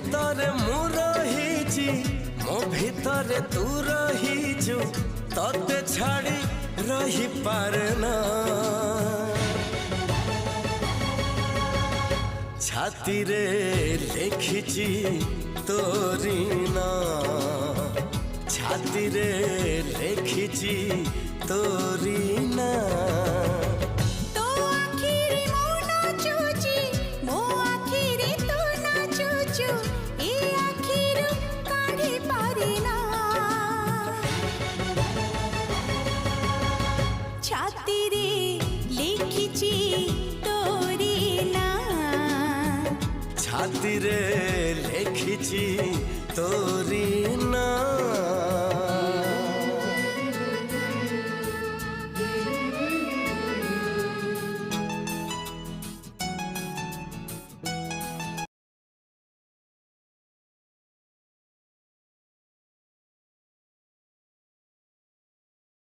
ভিতরে মু রহিছি মো ভিতরে তু রহিছু ততে ছাড়ি রহি পারে না ছাতি রে লেখিছি তোরি না ছাতি রে লেখিছি তোরি না ছাতি রে লেখিছি তোরি না।